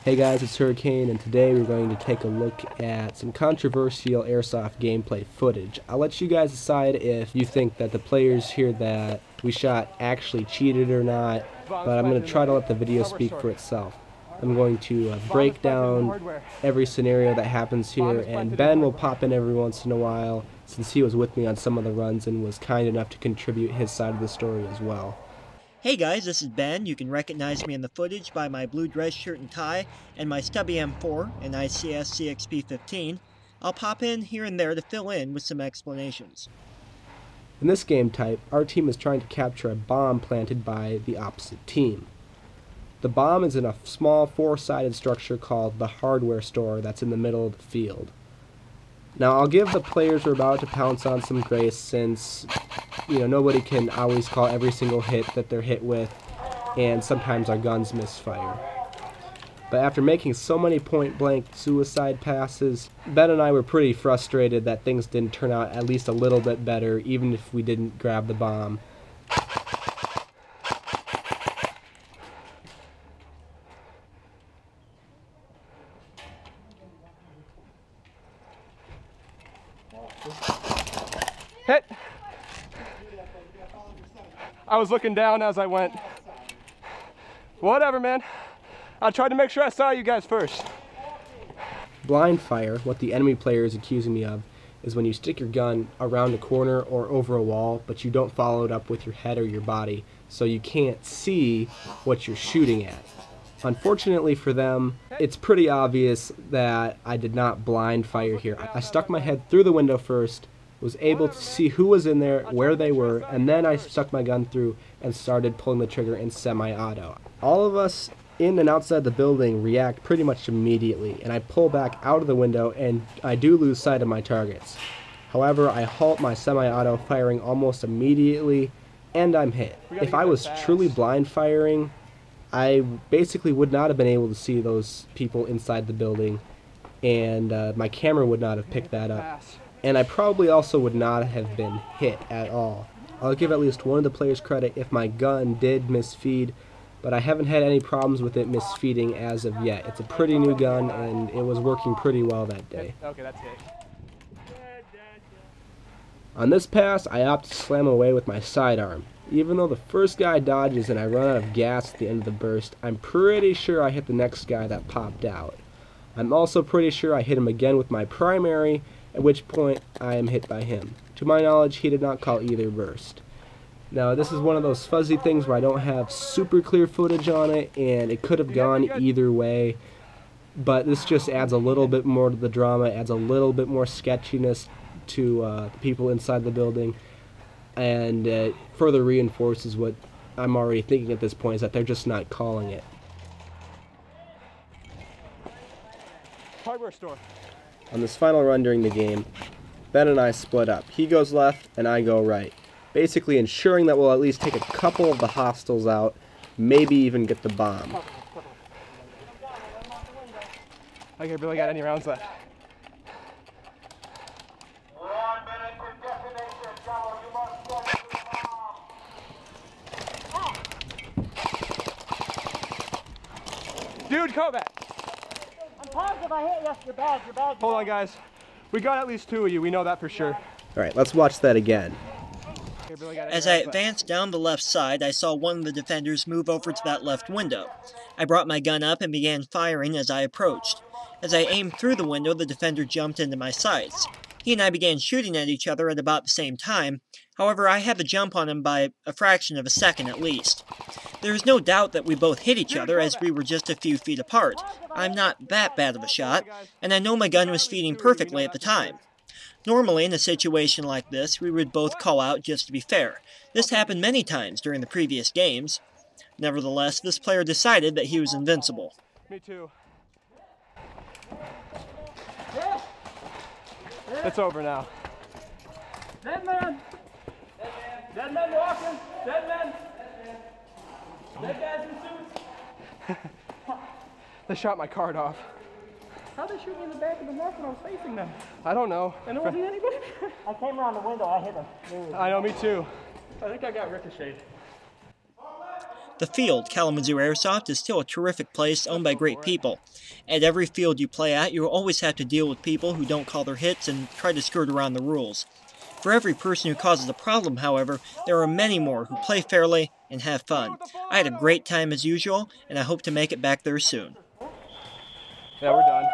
Hey guys, it's Hurricane, and today we're going to take a look at some controversial Airsoft gameplay footage. I'll let you guys decide if you think that the players here that we shot actually cheated or not, but I'm going to try to let the video speak for itself. I'm going to break down every scenario that happens here, and Ben will pop in every once in a while since he was with me on some of the runs and was kind enough to contribute his side of the story as well. Hey guys, this is Ben. You can recognize me in the footage by my blue dress shirt and tie and my stubby M4 and ICS CXP15. I'll pop in here and there to fill in with some explanations. In this game type, our team is trying to capture a bomb planted by the opposite team. The bomb is in a small four-sided structure called the hardware store that's in the middle of the field. Now I'll give the players who are about to pounce on some grace since, nobody can always call every single hit that they're hit with, and sometimes our guns misfire. But after making so many point-blank suicide passes, Ben and I were pretty frustrated that things didn't turn out at least a little bit better, even if we didn't grab the bomb. Hit! I was looking down as I went. Whatever, man. I tried to make sure I saw you guys first. Blind fire, what the enemy player is accusing me of, is when you stick your gun around a corner or over a wall, but you don't follow it up with your head or your body, so you can't see what you're shooting at. Unfortunately for them, it's pretty obvious that I did not blind fire here. I stuck my head through the window first, was able to see who was in there, where they were, and then I stuck my gun through and started pulling the trigger in semi-auto. All of us in and outside the building react pretty much immediately, and I pull back out of the window and I do lose sight of my targets. However, I halt my semi-auto firing almost immediately, and I'm hit. If I was truly blind firing, I basically would not have been able to see those people inside the building, and my camera would not have picked that up. And I probably also would not have been hit at all. I'll give at least one of the players credit if my gun did misfeed, but I haven't had any problems with it misfeeding as of yet. It's a pretty new gun, and it was working pretty well that day. Okay, that's it. On this pass, I opt to slam away with my sidearm. Even though the first guy dodges and I run out of gas at the end of the burst, I'm pretty sure I hit the next guy that popped out. I'm also pretty sure I hit him again with my primary, at which point I am hit by him. To my knowledge, he did not call either burst. Now, this is one of those fuzzy things where I don't have super clear footage on it, and it could have gone either way, but this just adds a little bit more to the drama, adds a little bit more sketchiness to the people inside the building, and further reinforces what I'm already thinking at this point, is that they're just not calling it. Hardware store. On this final run during the game, Ben and I split up. He goes left and I go right, basically ensuring that we'll at least take a couple of the hostiles out, maybe even get the bomb. Okay, really got any rounds left? Dude, come back. I'm positive I hit yes, you're bad. Hold on, guys. We got at least two of you. We know that for sure. Alright, let's watch that again. As I advanced down the left side, I saw one of the defenders move over to that left window. I brought my gun up and began firing as I approached. As I aimed through the window, the defender jumped into my sights. He and I began shooting at each other at about the same time. However, I had the jump on him by a fraction of a second at least. There is no doubt that we both hit each other as we were just a few feet apart. I'm not that bad of a shot, and I know my gun was feeding perfectly at the time. Normally, in a situation like this, we would both call out just to be fair. This happened many times during the previous games. Nevertheless, this player decided that he was invincible. Me too. It's over now. Dead man! Dead man walking! Dead man! Dead guys in suits! They shot my card off. How'd they shoot me in the back of the neck when I was facing them? I don't know. And there wasn't anybody? I came around the window, I hit him. I know, me too. I think I got ricocheted. The field, Kalamazoo Airsoft, is still a terrific place owned by great people. At every field you play at, you'll always have to deal with people who don't call their hits and try to skirt around the rules. For every person who causes a problem, however, there are many more who play fairly and have fun. I had a great time as usual, and I hope to make it back there soon. Yeah, we're done.